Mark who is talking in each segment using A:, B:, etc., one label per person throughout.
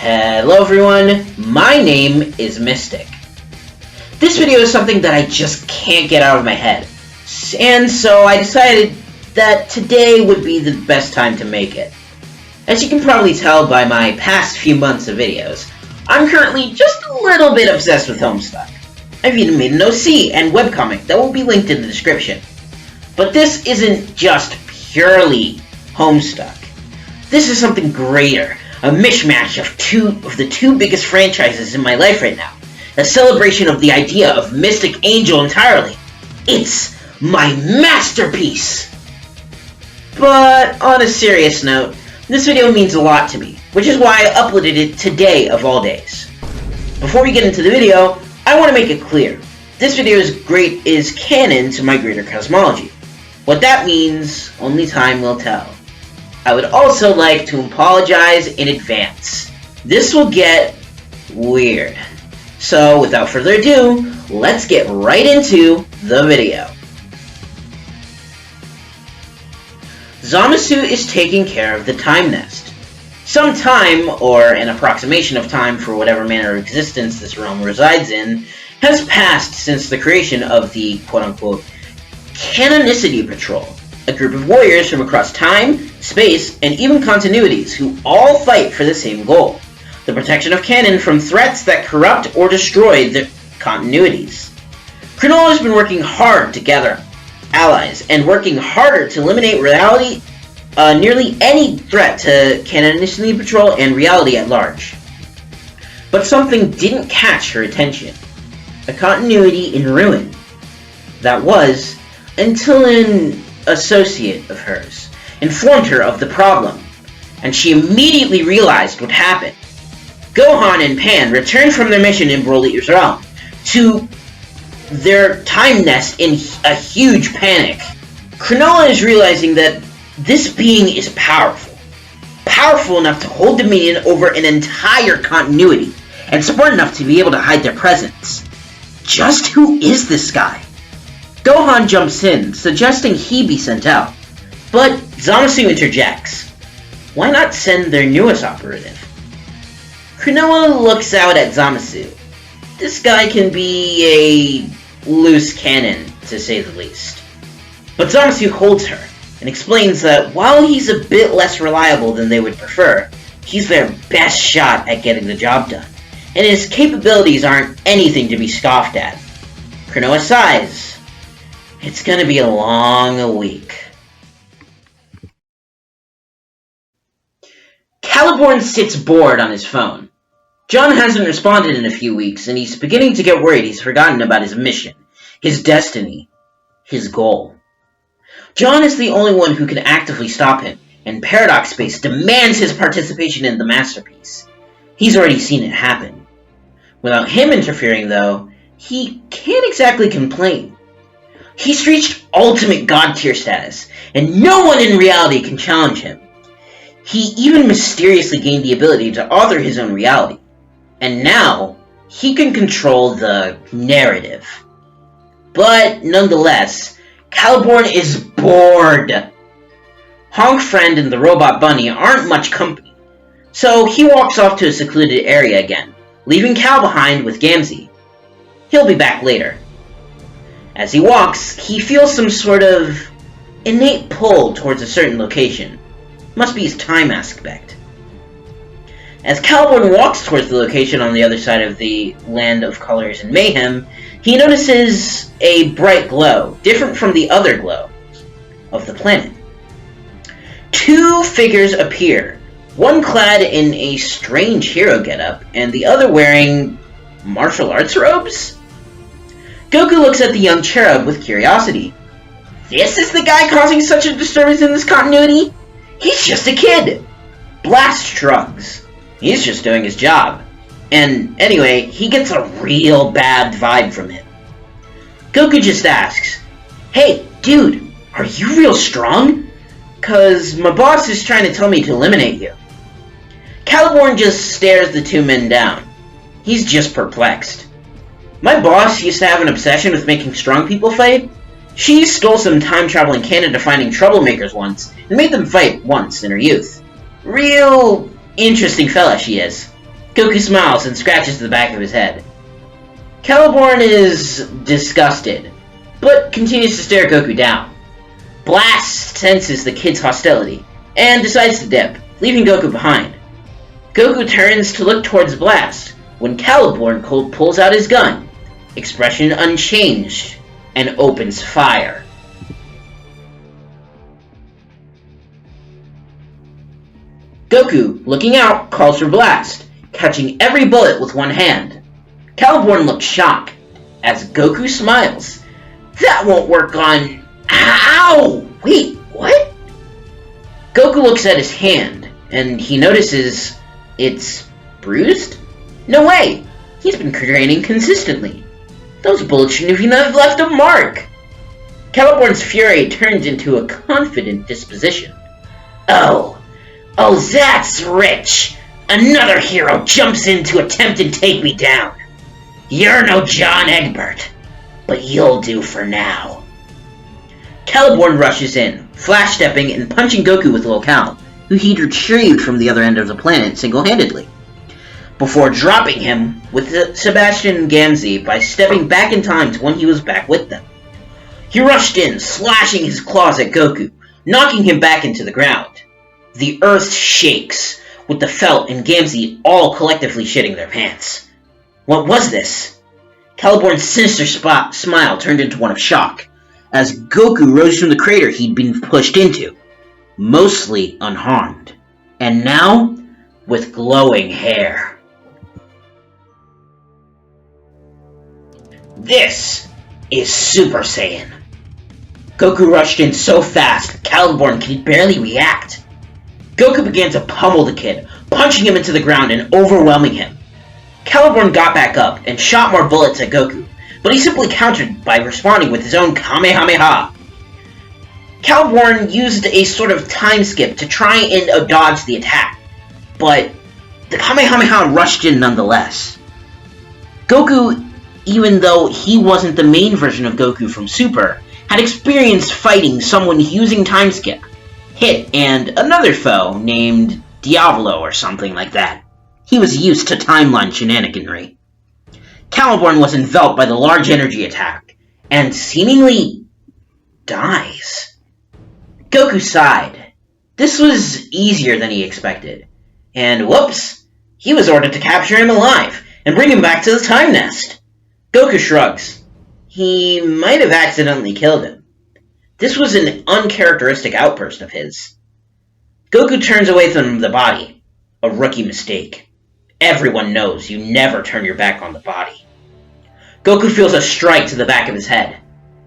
A: Hello everyone, my name is Mystic. This video is something that I just can't get out of my head, and so I decided that today would be the best time to make it. As you can probably tell by my past few months of videos, I'm currently just a little bit obsessed with Homestuck. I've even made an OC and webcomic that will be linked in the description. But this isn't just purely Homestuck. This is something greater. A mishmash of the two biggest franchises in my life right now. A celebration of the idea of Mystic Angel entirely. It's my masterpiece! But on a serious note, this video means a lot to me, which is why I uploaded it today of all days. Before we get into the video, I want to make it clear. This video is canon to my greater cosmology. What that means, only time will tell. I would also like to apologize in advance. This will get weird. So, without further ado, let's get right into the video. Zamasu is taking care of the Time Nest. Some time, or an approximation of time for whatever manner of existence this realm resides in, has passed since the creation of the quote-unquote Canonicity Patrol, a group of warriors from across time, space, and even continuities who all fight for the same goal: the protection of canon from threats that corrupt or destroy the continuities. Granola has been working hard to gather allies and working harder to eliminate nearly any threat to Canonicity Patrol and reality at large. But something didn't catch her attention. A continuity in ruin. That was, until an associate of hers informed her of the problem, and she immediately realized what happened. Gohan and Pan returned from their mission in Broly's realm to their time nest in a huge panic. Granola is realizing that this being is powerful enough to hold dominion over an entire continuity, and smart enough to be able to hide their presence. Just who is this guy? Gohan jumps in, suggesting he be sent out, but Zamasu interjects. Why not send their newest operative? Granola looks out at Zamasu. This guy can be a loose cannon, to say the least. But Zamasu holds her, and explains that while he's a bit less reliable than they would prefer, he's their best shot at getting the job done, and his capabilities aren't anything to be scoffed at. Granola sighs. It's gonna be a long week. Caliborn sits bored on his phone. John hasn't responded in a few weeks, and he's beginning to get worried he's forgotten about his mission, his destiny, his goal. John is the only one who can actively stop him, and Paradox Space demands his participation in the masterpiece. He's already seen it happen. Without him interfering, though, he can't exactly complain. He's reached ultimate god tier status, and no one in reality can challenge him. He even mysteriously gained the ability to author his own reality, and now he can control the narrative. But nonetheless, Caliborn is bored. Honk Friend and the Robot Bunny aren't much company, so he walks off to a secluded area again, leaving Cal behind with Gamzee. He'll be back later. As he walks, he feels some sort of innate pull towards a certain location. Must be his time aspect. As Caliborn walks towards the location on the other side of the land of colors and mayhem, he notices a bright glow, different from the other glow of the planet. Two figures appear, one clad in a strange hero getup, and the other wearing martial arts robes? Goku looks at the young cherub with curiosity. This is the guy causing such a disturbance in this continuity? He's just a kid. Blast shrugs. He's just doing his job. And anyway, he gets a real bad vibe from him. Goku just asks, Hey, dude, are you real strong? 'Cause my boss is trying to tell me to eliminate you. Caliborn just stares the two men down. He's just perplexed. My boss used to have an obsession with making strong people fight. She stole some time-traveling Canada-finding troublemakers once, and made them fight once in her youth. Real interesting fella she is. Goku smiles and scratches the back of his head. Caliborn is disgusted, but continues to stare Goku down. Blast senses the kid's hostility, and decides to dip, leaving Goku behind. Goku turns to look towards Blast, when Caliborn pulls out his gun, expression unchanged, and opens fire. Goku, looking out, calls for Blast, catching every bullet with one hand. Caliborn looks shocked, as Goku smiles. That won't work on... Ow! Wait, what? Goku looks at his hand, and he notices it's bruised? No way! He's been training consistently. Those bullets shouldn't even have left a mark. Caliborn's fury turns into a confident disposition. Oh, that's rich! Another hero jumps in to attempt and take me down. You're no John Egbert, but you'll do for now. Caliborn rushes in, flash-stepping and punching Goku with Locale, who he'd retrieved from the other end of the planet single-handedly, before dropping him with Sebastian and Gamzee by stepping back in time to when he was back with them. He rushed in, slashing his claws at Goku, knocking him back into the ground. The earth shakes, with the Felt and Gamzee all collectively shitting their pants. What was this? Caliborn's sinister smile turned into one of shock, as Goku rose from the crater he'd been pushed into, mostly unharmed, and now with glowing hair. This is Super Saiyan. Goku rushed in so fast, Caliborn could barely react. Goku began to pummel the kid, punching him into the ground and overwhelming him. Caliborn got back up and shot more bullets at Goku, but he simply countered by responding with his own Kamehameha. Caliborn used a sort of time skip to try and dodge the attack, but the Kamehameha rushed in nonetheless. Goku, even though he wasn't the main version of Goku from Super, had experience fighting someone using time skip, Hit, and another foe named Diavolo or something like that. He was used to timeline shenaniganry. Caliborn was enveloped by the large energy attack, and seemingly dies. Goku sighed. This was easier than he expected. And whoops, he was ordered to capture him alive and bring him back to the time nest. Goku shrugs. He might have accidentally killed him. This was an uncharacteristic outburst of his. Goku turns away from the body. A rookie mistake. Everyone knows you never turn your back on the body. Goku feels a strike to the back of his head.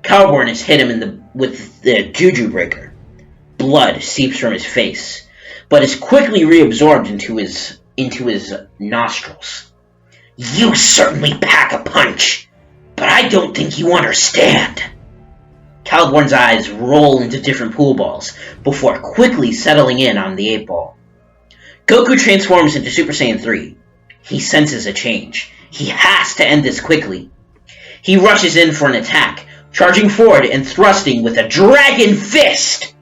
A: Caliborn has hit him with the Juju Breaker. Blood seeps from his face, but is quickly reabsorbed into his nostrils. You certainly pack a punch, but I don't think you understand. Caliborn's eyes roll into different pool balls, before quickly settling in on the 8-ball. Goku transforms into Super Saiyan 3. He senses a change. He has to end this quickly. He rushes in for an attack, charging forward and thrusting with a Dragon Fist!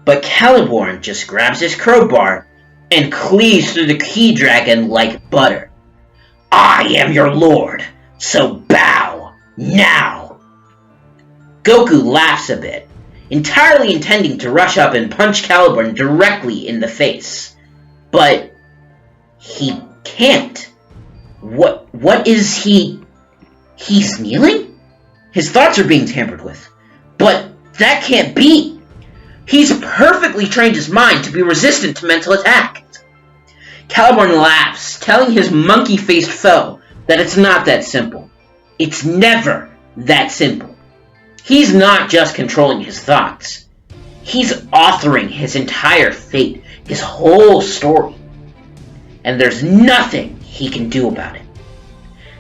A: But Caliborn just grabs his crowbar and cleaves through the Key Dragon like butter. I am your lord, so bow now! Goku laughs a bit, entirely intending to rush up and punch Caliborn directly in the face. But he can't. What is he? He's kneeling? His thoughts are being tampered with. But that can't be. He's perfectly trained his mind to be resistant to mental attacks. Caliborn laughs, telling his monkey-faced foe that it's not that simple. It's never that simple. He's not just controlling his thoughts. He's authoring his entire fate, his whole story. And there's nothing he can do about it.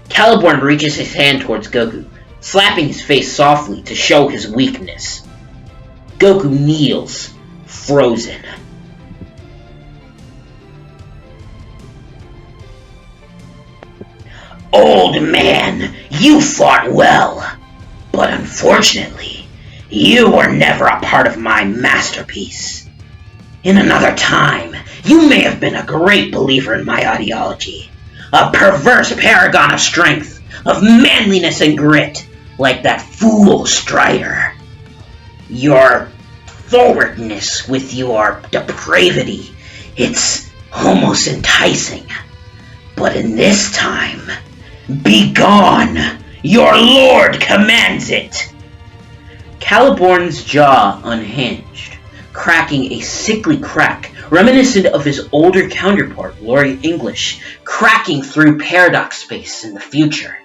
A: Caliborn reaches his hand towards Goku, slapping his face softly to show his weakness. Goku kneels, frozen. Old man, you fought well. But unfortunately, you were never a part of my masterpiece. In another time, you may have been a great believer in my ideology, A perverse paragon of strength, of manliness and grit, like that fool Strider. Your forwardness with your depravity, it's almost enticing. But in this time, be gone! Your lord commands it! Caliborn's jaw unhinged, cracking a sickly crack reminiscent of his older counterpart, Lord English, cracking through paradox space in the future.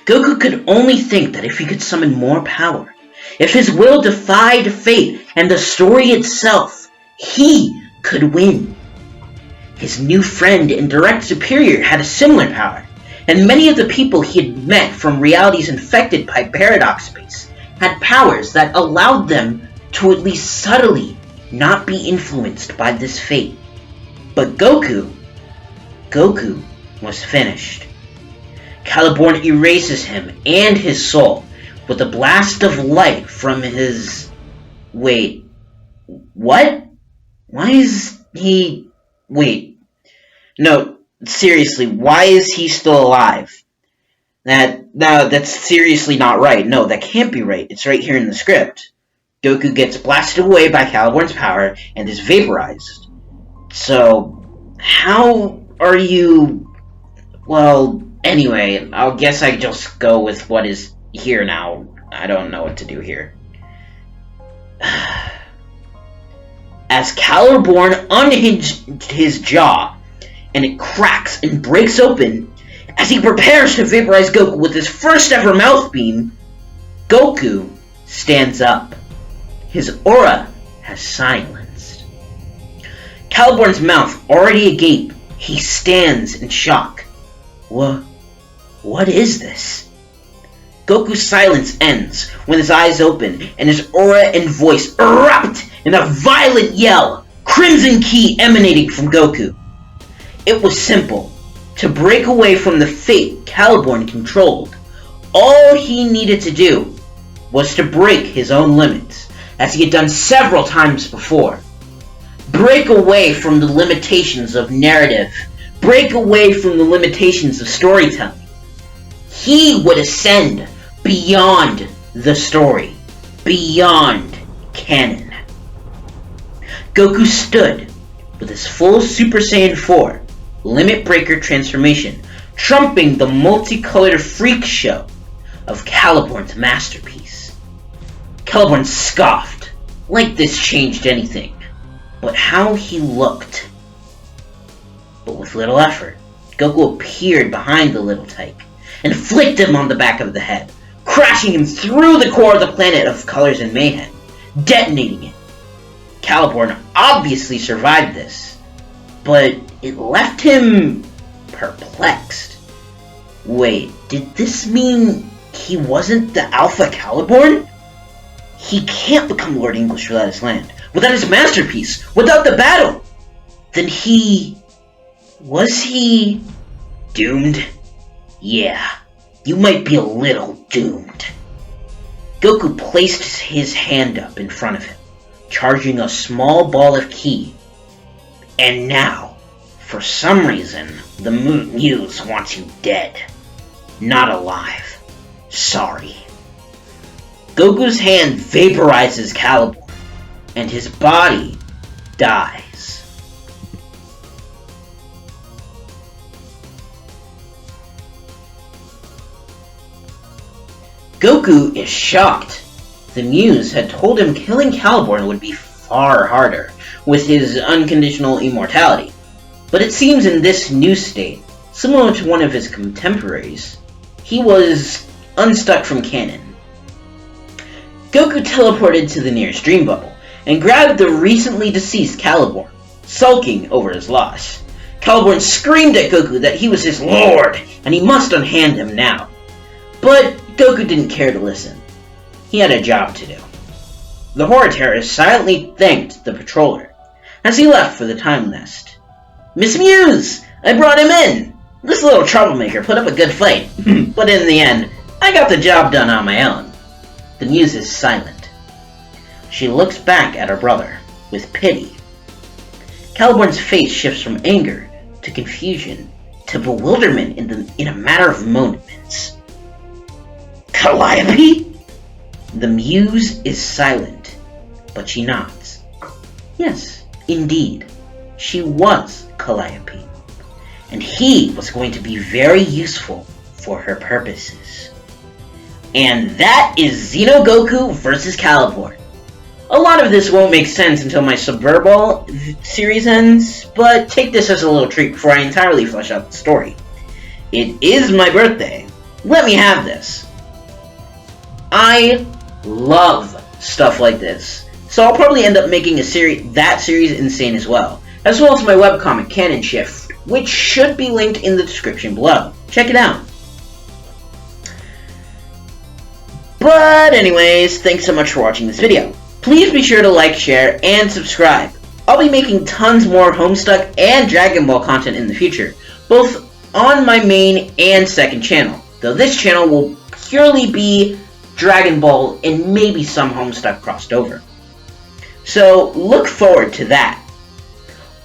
A: Goku could only think that if he could summon more power, if his will defied fate and the story itself, he could win. His new friend and direct superior had a similar power, and many of the people he had met from realities infected by paradox space had powers that allowed them to at least subtly not be influenced by this fate. But Goku was finished. Caliborn erases him and his soul with a blast of light from his... Wait, what? Why is he... Wait, no, seriously, why is he still alive? That's seriously not right. No, that can't be right. It's right here in the script. Goku gets blasted away by Caliborn's power and is vaporized. So, how are you... Well, anyway, I guess I just go with what is here now. I don't know what to do here. As Caliborn unhinged his jaw, and it cracks and breaks open, as he prepares to vaporize Goku with his first ever mouth beam, Goku stands up. His aura has silenced. Caliborn's mouth already agape, he stands in shock. What is this? Goku's silence ends when his eyes open and his aura and voice erupt in a violent yell, crimson ki emanating from Goku. It was simple. To break away from the fate Caliborn controlled, all he needed to do was to break his own limits, as he had done several times before. Break away from the limitations of narrative. Break away from the limitations of storytelling. He would ascend beyond the story, beyond canon. Goku stood with his full Super Saiyan 4 Limit Breaker transformation, trumping the multicolored freak show of Caliborn's masterpiece. Caliborn scoffed, like this changed anything, but how he looked. But with little effort, Goku appeared behind the little tyke and flicked him on the back of the head, crashing him through the core of the planet of colors and mayhem, detonating it. Caliborn obviously survived this, but it left him perplexed. Wait, did this mean he wasn't the Alpha Caliborn? He can't become Lord English without his land, without his masterpiece, without the battle. Then was he doomed? Yeah, you might be a little doomed. Goku placed his hand up in front of him, charging a small ball of ki. And now, for some reason, the Muse wants you dead. Not alive. Sorry. Goku's hand vaporizes Caliborn, and his body dies. Goku is shocked. The Muse had told him killing Caliborn would be far harder, with his unconditional immortality. But it seems in this new state, similar to one of his contemporaries, he was unstuck from canon. Goku teleported to the nearest dream bubble, and grabbed the recently deceased Caliborn, sulking over his loss. Caliborn screamed at Goku that he was his lord, and he must unhand him now. But Goku didn't care to listen. He had a job to do. The horror terrorist silently thanked the patroller as he left for the time nest. Miss Muse! I brought him in! This little troublemaker put up a good fight, but in the end, I got the job done on my own. The Muse is silent. She looks back at her brother with pity. Caliborn's face shifts from anger to confusion to bewilderment in a matter of moments. Calliope? The muse is silent, but she nods. Yes, indeed, she was Calliope, and he was going to be very useful for her purposes. And that is Xeno Goku vs. Caliborn. A lot of this won't make sense until my Suburball series ends, but take this as a little treat before I entirely flesh out the story. It is my birthday. Let me have this. I love stuff like this, so I'll probably end up making that series insane as well as my webcomic Canon Shift, which should be linked in the description below. Check it out. But anyways, thanks so much for watching this video. Please be sure to like, share, and subscribe. I'll be making tons more Homestuck and Dragon Ball content in the future, both on my main and second channel, though this channel will purely be Dragon Ball and maybe some Homestuck crossed over. So look forward to that.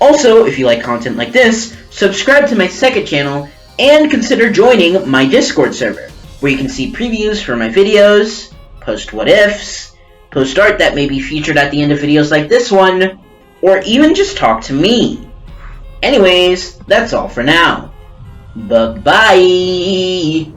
A: Also, if you like content like this, subscribe to my second channel and consider joining my Discord server, where you can see previews for my videos, post what-ifs, post art that may be featured at the end of videos like this one, or even just talk to me. Anyways, that's all for now. Bye-bye!